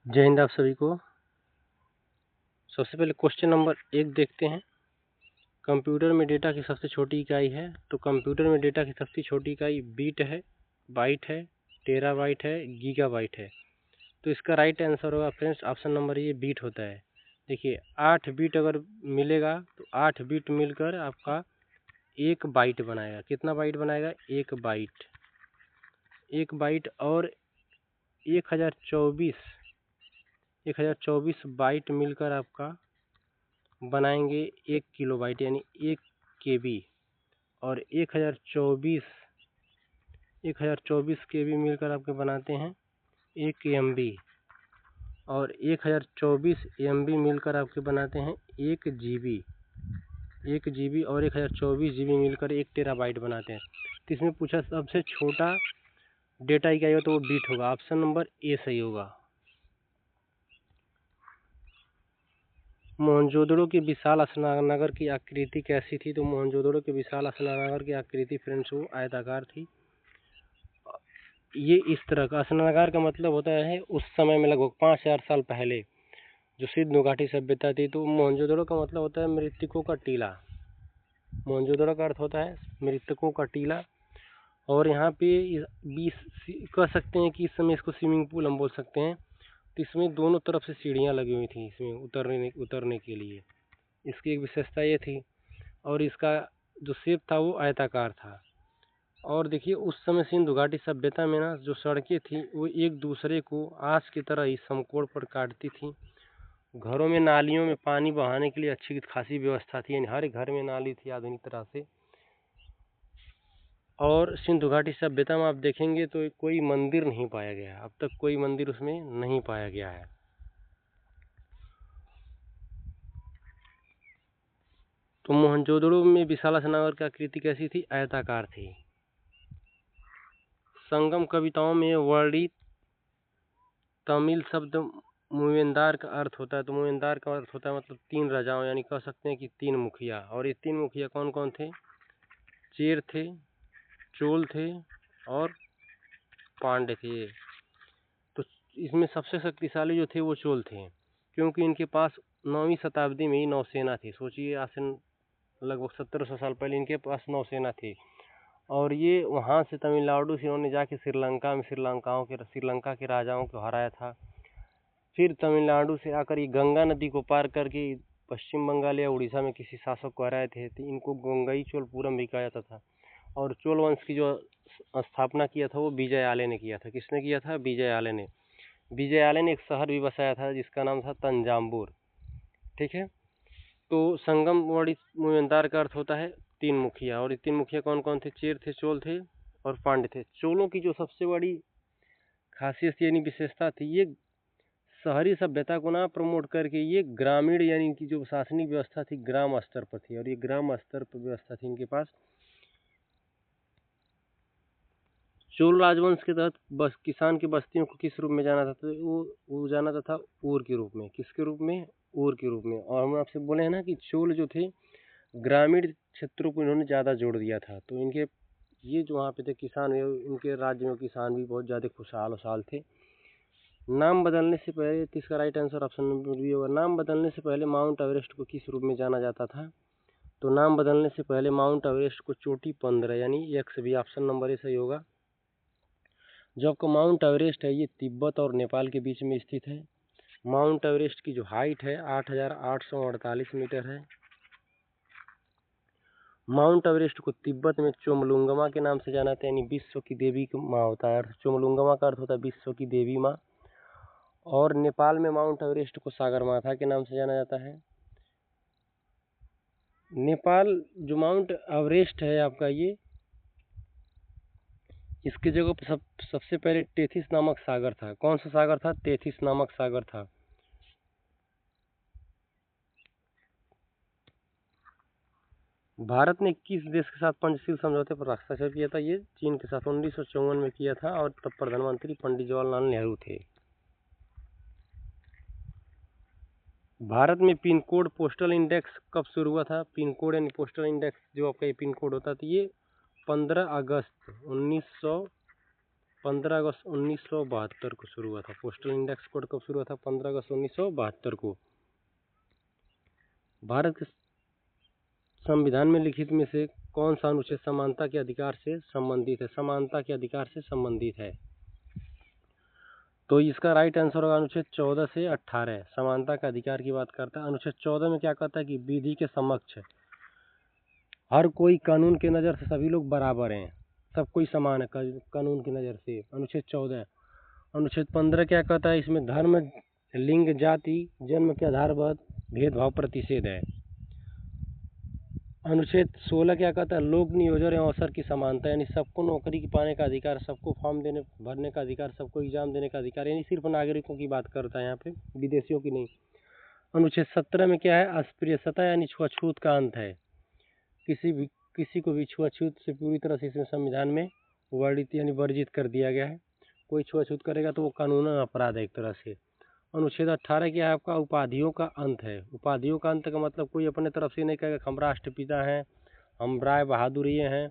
जय हिंद आप सभी को। सबसे पहले क्वेश्चन नंबर 1 देखते हैं। कंप्यूटर में डेटा की सबसे छोटी इकाई है, तो कंप्यूटर में डेटा की सबसे छोटी इकाई बीट है, बाइट है, टेराबाइट है, गीगाबाइट है। तो इसका राइट आंसर होगा फ्रेंड्स ऑप्शन नंबर ये बीट होता है। देखिए 8 बीट अगर मिलेगा तो 8 बीट मिलकर आपका 1 बाइट बनाएगा। कितना बाइट बनाएगा? 1 बाइट। 1 बाइट और 1024 बाइट मिलकर आपका बनाएंगे 1 किलोबाइट यानी 1 केबी। और 1024 केबी मिलकर आपके बनाते हैं 1 एमबी। और 1024 एमबी मिलकर आपके बनाते हैं 1 जीबी। 1 जीबी और 1024 जीबी मिलकर 1 टेराबाइट बनाते हैं। तो इसमें पूछा सबसे छोटा डेटा इकाई हो तो वो बीट होगा। ऑप्शन नंबर ए सही होगा। मोहनजोदड़ो की विशाल स्नानघर की आकृति कैसी थी? तो मोहनजोदड़ो के विशाल स्नानघर की आकृति फ्रेंड्स वो आयताकार थी। ये इस तरह का स्नानागार का मतलब होता है उस समय में लगभग 5000 साल पहले जो सिंधु घाटी सभ्यता थी। तो मोहनजोदड़ो का मतलब होता है मृतकों का टीला। मोहनजोदड़ो का अर्थ होता है मृतकों का टीला। और यहाँ पे 20 कह सकते हैं कि इस समय इसको स्विमिंग पूल हम बोल सकते हैं। तो इसमें दोनों तरफ से सीढ़ियाँ लगी हुई थी इसमें उतरने के लिए। इसकी एक विशेषता ये थी। और इसका जो शेप था वो आयताकार था। और देखिए उस समय सिंधु घाटी सभ्यता में ना जो सड़कें थी वो एक दूसरे को आस की तरह ही समकोण पर काटती थी। घरों में नालियों में पानी बहाने के लिए अच्छी खासी व्यवस्था थी, यानी हर घर में नाली थी आधुनिक तरह से। और सिंधु घाटी सभ्यता में आप देखेंगे तो कोई मंदिर नहीं पाया गया, अब तक कोई मंदिर उसमें नहीं पाया गया है। तो मोहनजोदड़ो में विशाल स्नानघर की आकृति कैसी थी? आयताकार थी। संगम कविताओं में वर्णित तमिल शब्द मूवेंदार का अर्थ होता है। तो मूवेंदार का अर्थ होता है मतलब 3 राजाओं, यानी कह सकते हैं कि 3 मुखिया। और ये 3 मुखिया कौन कौन थे? चेर थे, चोल थे और पांड्य थे। तो इसमें सबसे शक्तिशाली जो थे वो चोल थे, क्योंकि इनके पास 9वीं शताब्दी में ही नौसेना थी। सोचिए आज से लगभग 1700 साल पहले इनके पास नौसेना थी। और ये वहाँ से तमिलनाडु से उन्होंने जाके श्रीलंका के राजाओं को हराया था। फिर तमिलनाडु से आकर ये गंगा नदी को पार करके पश्चिम बंगाल या उड़ीसा में किसी शासक को हराए थे। तो इनको गंगई चोलपुरम भी कहा जाता था। और चोल वंश की जो स्थापना किया था वो विजय आले ने किया था। किसने किया था? विजय आले ने। विजय आले ने एक शहर भी बसाया था जिसका नाम था तंजावुर। ठीक है। तो संगम मूवेंदार का अर्थ होता है 3 मुखिया। और ये 3 मुखिया कौन कौन थे? चेर थे, चोल थे और पांड्य थे। चोलों की जो सबसे बड़ी खासियत यानी विशेषता थी, ये शहरी सभ्यता को ना प्रमोट करके ये ग्रामीण यानी इनकी जो प्रशासनिक व्यवस्था थी ग्राम स्तर पर थी। और ये ग्राम स्तर पर व्यवस्था थी इनके पास। चोल राजवंश के तहत बस किसान की बस्तियों को किस रूप में जाना था? तो वो जाना था ऊर के रूप में। किसके रूप में? ऊर के रूप में। और हम आपसे बोले हैं ना कि चोल जो थे ग्रामीण क्षेत्रों को इन्होंने ज़्यादा जोड़ दिया था। तो इनके ये जो वहाँ पे थे किसान, इनके राज्य में किसान भी बहुत ज़्यादा खुशहाल थे। नाम बदलने से पहले, तो इसका right answer option number B होगा। नाम बदलने से पहले माउंट एवरेस्ट को किस रूप में जाना जाता था? तो नाम बदलने से पहले माउंट एवरेस्ट को चोटी 15 यानी एक्स भी ऑप्शन नंबर ए सही होगा। जो आपका माउंट एवरेस्ट है ये तिब्बत और नेपाल के बीच में स्थित है। माउंट एवरेस्ट की जो हाइट है 8848 मीटर है। माउंट एवरेस्ट को तिब्बत में चोमलुंगमा के नाम से जाना जाता है, यानी विश्व की देवी माँ होता है। चोमलुंगमा का अर्थ होता है विश्व की देवी माँ। और नेपाल में माउंट एवरेस्ट को सागरमाथा के नाम से जाना जाता है। नेपाल जो माउंट एवरेस्ट है आपका ये, इसकी जगह पर सबसे पहले टेथिस नामक सागर था। कौन सा सागर था? टेथिस नामक सागर था। भारत ने किस देश के साथ पंचशील समझौते पर हस्ताक्षर किया था? ये चीन के साथ 1954 में किया था। और तब प्रधानमंत्री पंडित जवाहरलाल नेहरू थे। भारत में पिन कोड पोस्टल इंडेक्स कब शुरू हुआ था? पिन कोड यानी पोस्टल इंडेक्स जो आपका ये पिन कोड होता था ये 15 अगस्त 1900 15 अगस्त 1972 को शुरू हुआ था। पोस्टल इंडेक्स कोड कब शुरू हुआ था? 15 अगस्त 1972 को। भारत के संविधान में लिखित में से कौन सा अनुच्छेद समानता के अधिकार से संबंधित है? समानता के अधिकार से संबंधित है, तो इसका राइट आंसर होगा अनुच्छेद 14 से 18। समानता के अधिकार की बात करता है। अनुच्छेद 14 में क्या कहता है कि विधि के समक्ष हर कोई कानून के नज़र से सभी लोग बराबर हैं, सब कोई समान है कानून की नज़र से। अनुच्छेद 14। अनुच्छेद 15 क्या कहता है? इसमें धर्म, लिंग, जाति, जन्म के आधार पर भेदभाव प्रतिषेध है। अनुच्छेद 16 क्या कहता है? लोक नियोजन एवं अवसर की समानता, यानी सबको नौकरी पाने का अधिकार, सबको फॉर्म देने भरने का अधिकार, सबको एग्जाम देने का अधिकार, यानी सिर्फ नागरिकों की बात करता है यहाँ पे, विदेशियों की नहीं। अनुच्छेद 17 में क्या है? अस्पृश्यता यानी छुआछूत का अंत है। किसी को भी छुआछूत से पूरी तरह से इसमें संविधान में वर्णित यानी वर्जित कर दिया गया है। कोई छुआछूत करेगा तो वो कानूनन अपराध है एक तरह से। अनुच्छेद 18 क्या है आपका? उपाधियों का अंत है। उपाधियों का अंत का मतलब कोई अपने तरफ से नहीं कहेगा हम राष्ट्रपिता हैं, हम राय बहादुर ये हैं,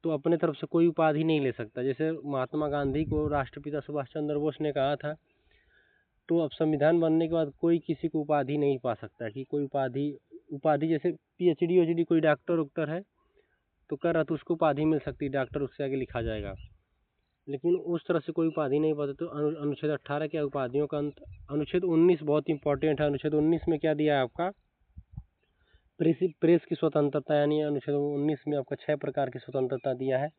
तो अपने तरफ से कोई उपाधि नहीं ले सकता। जैसे महात्मा गांधी को राष्ट्रपिता सुभाष चंद्र बोस ने कहा था, तो अब संविधान बनने के बाद कोई किसी को उपाधि नहीं पा सकता कि कोई उपाधि जैसे PhD कोई डॉक्टर उक्टर है तो कर रहा तो उसको उपाधि मिल सकती है, डॉक्टर उससे आगे लिखा जाएगा, लेकिन उस तरह से कोई उपाधि नहीं पाता। तो अनुच्छेद 18 क्या? उपाधियों का अंत। अनुच्छेद 19 बहुत इंपॉर्टेंट है। अनुच्छेद 19 में क्या दिया है आपका? प्रेस की स्वतंत्रता, यानी अनुच्छेद 19 में आपका 6 प्रकार की स्वतंत्रता दिया है।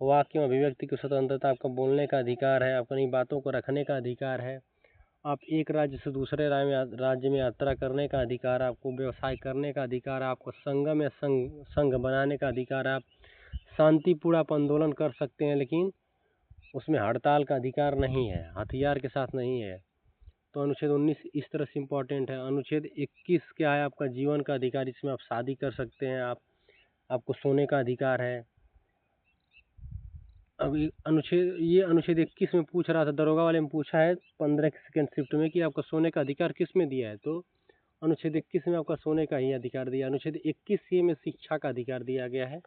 वाक्य में अभिव्यक्ति की स्वतंत्रता, आपका बोलने का अधिकार है, अपनी बातों को रखने का अधिकार है, आप एक राज्य से दूसरे राज्य में यात्रा करने का अधिकार, आपको व्यवसाय करने का अधिकार, आपको संगम या संघ बनाने का अधिकार, आप शांतिपूर्ण आप आंदोलन कर सकते हैं, लेकिन उसमें हड़ताल का अधिकार नहीं है, हथियार के साथ नहीं है। तो अनुच्छेद 19 इस तरह से इम्पोर्टेंट है। अनुच्छेद 21 क्या है आपका? जीवन का अधिकार, इसमें आप शादी कर सकते हैं, आपको सोने का अधिकार है। अब अनुच्छेद 21 में पूछ रहा था, दरोगा वाले में पूछा है 15 की सेकेंड शिफ्ट में कि आपका सोने का अधिकार किस में दिया है, तो अनुच्छेद 21 में आपका सोने का ही अधिकार दिया। अनुच्छेद 21 में शिक्षा का अधिकार दिया गया है।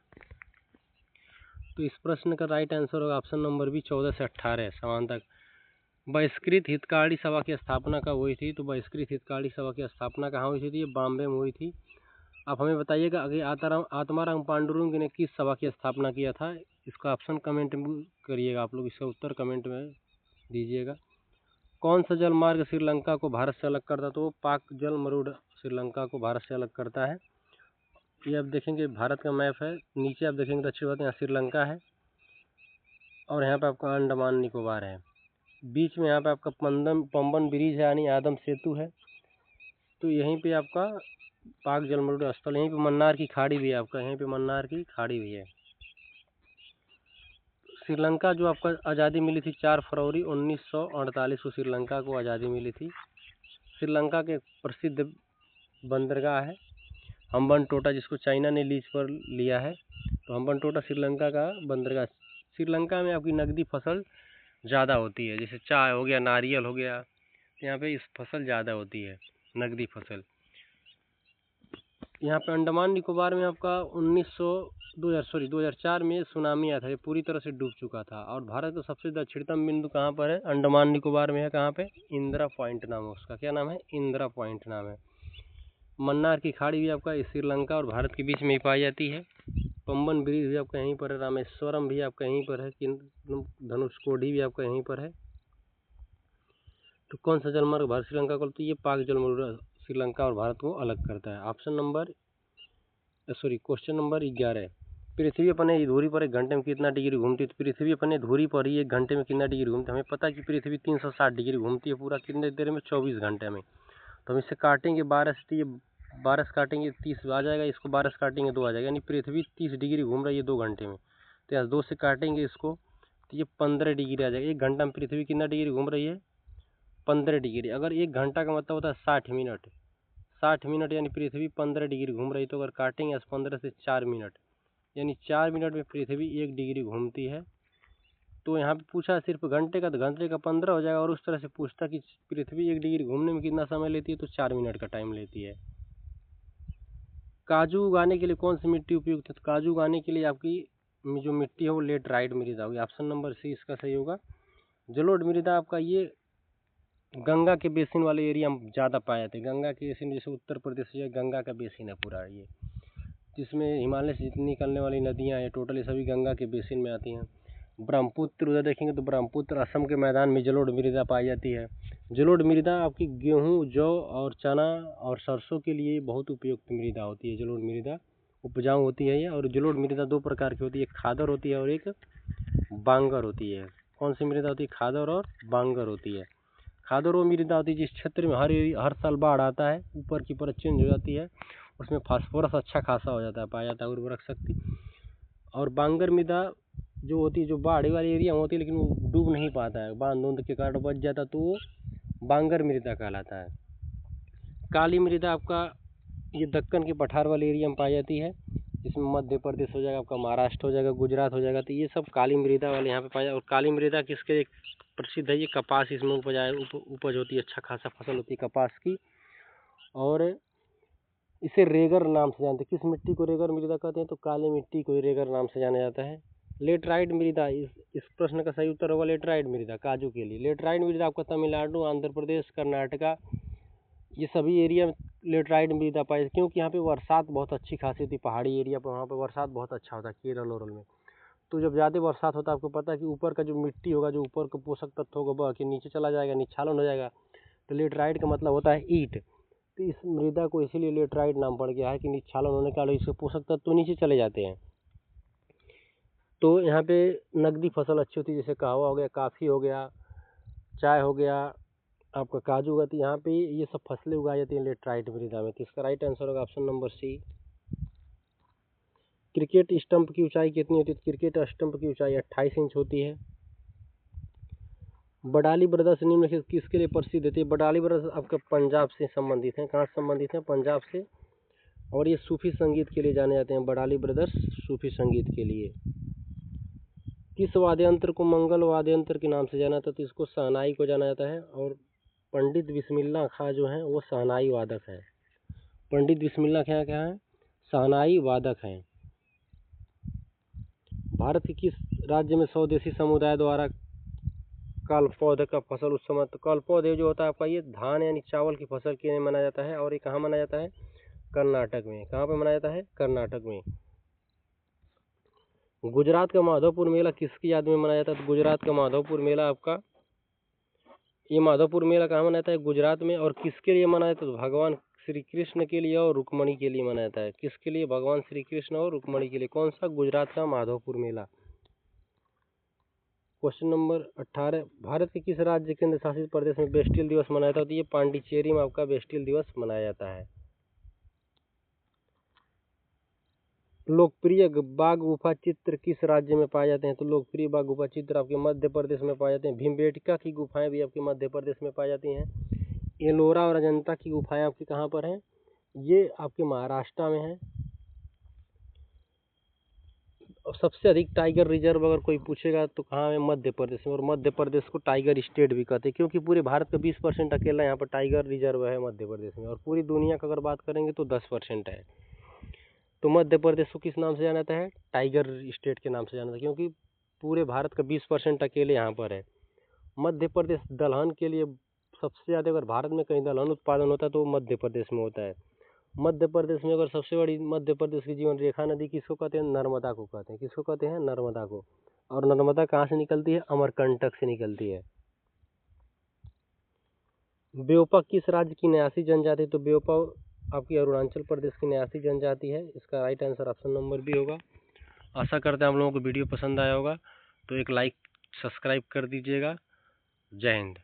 तो इस प्रश्न का राइट आंसर होगा ऑप्शन नंबर बी 14 से 18 समानता। बहिष्कृत हितकारी सभा की स्थापना कब हुई थी? तो बहिष्कृत हितकारी सभा की स्थापना कहाँ हुई थी? ये बॉम्बे में हुई थी। आप हमें बताइएगा आगे आत्माराम पांडुरंग ने किस सभा की स्थापना किया था? इसका ऑप्शन कमेंट में करिएगा, आप लोग इसका उत्तर कमेंट में दीजिएगा। कौन सा जल मार्ग श्रीलंका को भारत से अलग करता? तो पाक जल मरुड़ श्रीलंका को भारत से अलग करता है। ये आप देखेंगे भारत का मैप है, नीचे आप देखेंगे दक्षिण भारत, यहाँ श्रीलंका है और यहाँ पे आपका अंडमान निकोबार है। बीच में यहाँ पे आपका पंबन ब्रिज है यानी आदम सेतु है। तो यहीं पे आपका पाक जलमरूद स्थल, यहीं पे मन्नार की खाड़ी भी है आपका, यहीं पे मन्नार की खाड़ी भी है। श्रीलंका जो आपका आज़ादी मिली थी 4 फरवरी 1948 को श्रीलंका को आज़ादी मिली थी। श्रीलंका के प्रसिद्ध बंदरगाह है हम्बनटोटा, जिसको चाइना ने लीज पर लिया है। तो हम्बनटोटा श्रीलंका का बंदरगाह। श्रीलंका में आपकी नकदी फसल ज़्यादा होती है, जैसे चाय हो गया, नारियल हो गया, यहाँ पे इस फसल ज़्यादा होती है, नकदी फसल। यहाँ पे अंडमान निकोबार में आपका 2004 में सुनामी आया था, ये पूरी तरह से डूब चुका था। और भारत का सबसे दक्षिणतम बिंदु कहाँ पर है? अंडमान निकोबार में है। कहाँ पे? इंदिरा पॉइंट नाम है उसका। क्या नाम है? इंदिरा पॉइंट नाम है। मन्नार की खाड़ी भी आपका श्रीलंका और भारत के बीच में ही पाई जाती है। पंबन ब्रिज भी आपका यहीं पर है। रामेश्वरम भी आपका यहीं पर है। धनुषकोडी भी आपका यहीं पर है। तो कौन सा जलमार्ग भारत श्रीलंका को? तो ये पाक जलमार्ग श्रीलंका और भारत को अलग करता है। Question number 11। पृथ्वी अपने धुरी पर 1 घंटे में कितना डिग्री घूमती है? तो पृथ्वी अपने धुरी पर ही 1 घंटे में कितना डिग्री घूमती है? हमें पता है कि पृथ्वी 360 डिग्री घूमती है पूरा, कितने देर में? 24 घंटे में। तो हम इसे काटेंगे 12 से, ये 12 से काटेंगे 30 आ जाएगा, इसको 12 से काटेंगे 2 आ जाएगा, यानी पृथ्वी 30 डिग्री घूम रही है 2 घंटे में। तो यहाँ 2 से काटेंगे इसको तो ये 15 डिग्री आ जाएगा। 1 घंटा में पृथ्वी कितना डिग्री घूम रही है? 15 डिग्री। अगर 1 घंटा का मतलब होता है 60 मिनट, 60 मिनट यानी पृथ्वी 15 डिग्री घूम रही। तो अगर काटेंगे 15 से 4 मिनट, यानी 4 मिनट में पृथ्वी 1 डिग्री घूमती है। तो यहाँ पे पूछा सिर्फ घंटे का, तो घंटे का 15 हो जाएगा। और उस तरह से पूछता कि पृथ्वी 1 डिग्री घूमने में कितना समय लेती है? तो 4 मिनट का टाइम लेती है। काजू उगाने के लिए कौन सी मिट्टी उपयुक्त है? तो काजू उगाने के लिए आपकी में जो मिट्टी है वो लेटराइट मृदा होगी। ऑप्शन नंबर सी इसका सही होगा। जलोढ़ मृदा आपका ये गंगा के बेसिन वाले एरिया में ज़्यादा पाए जाते हैं। गंगा के बेसिन जैसे उत्तर प्रदेश ये गंगा का बेसिन है पूरा ये, जिसमें हिमालय से जितनी निकलने वाली नदियाँ हैं टोटली सभी गंगा के बेसिन में आती हैं। ब्रह्मपुत्र उधर देखेंगे तो ब्रह्मपुत्र असम के मैदान में जलोढ़ मृदा पाई जाती है। जलोढ़ मृदा आपकी गेहूँ, जौ और चना और सरसों के लिए बहुत उपयुक्त मृदा होती है। जलोढ़ मृदा उपजाऊ होती है ये। और जलोढ़ मृदा दो प्रकार की होती है, एक खादर होती है और एक बांगर होती है। कौन सी मृदा होती है? खादर और बांगर होती है। खादर वो मृदा होती है जिस क्षेत्र में हर साल बाढ़ आता है, ऊपर की परत चेंज हो जाती है, उसमें फास्फोरस अच्छा खासा हो जाता है, पाया जाता है उर्वरक शक्ति। और बांगर मृदा जो होती है, जो बाढ़ वाली एरिया होती है लेकिन वो डूब नहीं पाता है, बांध उंध के कारण बच जाता है, तो वो बांगर मृदा कहलाता है। काली मृदा आपका ये दक्कन के पठार वाले एरिया में पाई जाती है, इसमें मध्य प्रदेश हो जाएगा, आपका महाराष्ट्र हो जाएगा, गुजरात हो जाएगा, तो ये सब काली मृदा वाले यहाँ पे पाया। और काली मृदा किसके प्रसिद्ध है? ये कपास इसमें उपज होती है, अच्छा खासा फसल होती है कपास की। और इसे रेगर नाम से जानते हैं। किस मिट्टी को रेगर मृदा कहते हैं? तो काली मिट्टी को रेगर नाम से जाना जाता है। लेटराइट मृदा, इस प्रश्न का सही उत्तर होगा लेटराइट मृदा, काजू के लिए। लेटराइट मृदा आपका तमिलनाडु, आंध्र प्रदेश, कर्नाटका, ये सभी एरिया में लेटराइट मृदा पाई, क्योंकि यहाँ पे बरसात बहुत अच्छी खासी होती है। पहाड़ी एरिया पर वहाँ पे बरसात बहुत अच्छा होता है, केरल ओरल में। तो जब ज़्यादा बरसात होता है, आपको पता है कि ऊपर का जो मिट्टी होगा, जो ऊपर का पोषक तत्व होगा बह के नीचे चला जाएगा, निच्छालन हो जाएगा। तो लेटराइट का मतलब होता है ईंट। तो इस मृदा को इसीलिए लेटराइट नाम पड़ गया है कि निच्छालन होने के कारण इसके पोषक तत्व नीचे चले जाते हैं। तो यहाँ पे नकदी फसल अच्छी होती है, जैसे कहवा हो गया, काफ़ी हो गया, चाय हो गया, आपका काजू होगा, तो यहाँ पे ये सब फसलें उगाई जाती हैं लेटराइट मृदा में। तो इसका राइट आंसर होगा option number C. Cricket stump की ऊंचाई कितनी होती है? क्रिकेट स्टंप की ऊंचाई 28 इंच होती है। बडाली ब्रदर्स निम्नलिखित किसके लिए प्रसिद्ध होती है? बडाली ब्रदर्स आपका पंजाब से संबंधित हैं। कहाँ से संबंधित हैं? पंजाब से। और ये सूफी संगीत के लिए जाने जाते हैं, बडाली ब्रदर्स सूफी संगीत के लिए। किस वाद्य यंत्र को मंगल वाद्य यंत्र के नाम से जाना जाता है? तो इसको शहनाई को जाना जाता है। और पंडित बिस्मिल्लाह खां जो हैं वो शहनाई वादक हैं। पंडित बिस्मिल्लाह खां क्या है? शहनाई वादक हैं। भारत के किस राज्य में स्वदेशी समुदाय द्वारा कल्पौधे का फसल उस समय, तो कल्पौधे जो होता है आपका ये धान यानी चावल की फसल के लिए मनाया जाता है। और ये कहाँ मनाया जाता है? कर्नाटक में। कहाँ पे मनाया जाता है? कर्नाटक में। गुजरात का माधवपुर मेला किसकी याद में मनाया जाता है? तो गुजरात का माधवपुर मेला आपका, ये माधवपुर मेला कहाँ मनाया जाता है? गुजरात में। और किसके लिए मनाया जाता है? तो भगवान श्री कृष्ण के लिए और रुक्मणी के लिए मनाया जाता है। किसके लिए? भगवान श्री कृष्ण और रुक्मणी के लिए। कौन सा? गुजरात का माधवपुर मेला। क्वेश्चन नंबर 18, भारत के किस राज्य केंद्र शासित प्रदेश में बेस्टिल दिवस मनाया जाता है? तो ये पांडिचेरी में आपका बेस्टिल दिवस मनाया जाता है। लोकप्रिय बाघ गुफा चित्र किस राज्य में पाए जाते हैं? तो लोकप्रिय बाघ गुफा चित्र आपके मध्य प्रदेश में पाए जाते हैं। भीमबेटका की गुफाएं भी आपके मध्य प्रदेश में पाई जाती हैं। एलोरा और अजंता की गुफाएं आपकी कहाँ पर हैं? ये आपके महाराष्ट्र में हैं। और सबसे अधिक टाइगर रिजर्व अगर कोई पूछेगा तो कहाँ है? मध्य प्रदेश में। और मध्य प्रदेश को टाइगर स्टेट भी कहते हैं, क्योंकि पूरे भारत का 20% अकेला यहाँ पर टाइगर रिजर्व है मध्य प्रदेश में। और पूरी दुनिया का अगर बात करेंगे तो 10% है। तो मध्य प्रदेश को किस नाम से जाना जाता है? टाइगर स्टेट के नाम से जाना जाता है, क्योंकि पूरे भारत का 20% अकेले यहाँ पर है। मध्य प्रदेश दलहन के लिए सबसे ज़्यादा, अगर भारत में कहीं दलहन उत्पादन होता है तो मध्य प्रदेश में होता है। मध्य प्रदेश में अगर सबसे बड़ी मध्य प्रदेश की जीवन रेखा नदी किसको कहते हैं? नर्मदा को कहते हैं। किसको कहते हैं? नर्मदा को। और नर्मदा कहाँ से निकलती है? अमरकंटक से निकलती है। ब्योपा किस राज्य की न्यासी जनजाति? तो ब्योपा आपकी अरुणाचल प्रदेश की न्यासी जनजाति है। इसका right answer option number B होगा। आशा करते हैं आप लोगों को वीडियो पसंद आया होगा, तो एक लाइक सब्सक्राइब कर दीजिएगा। जय हिंद।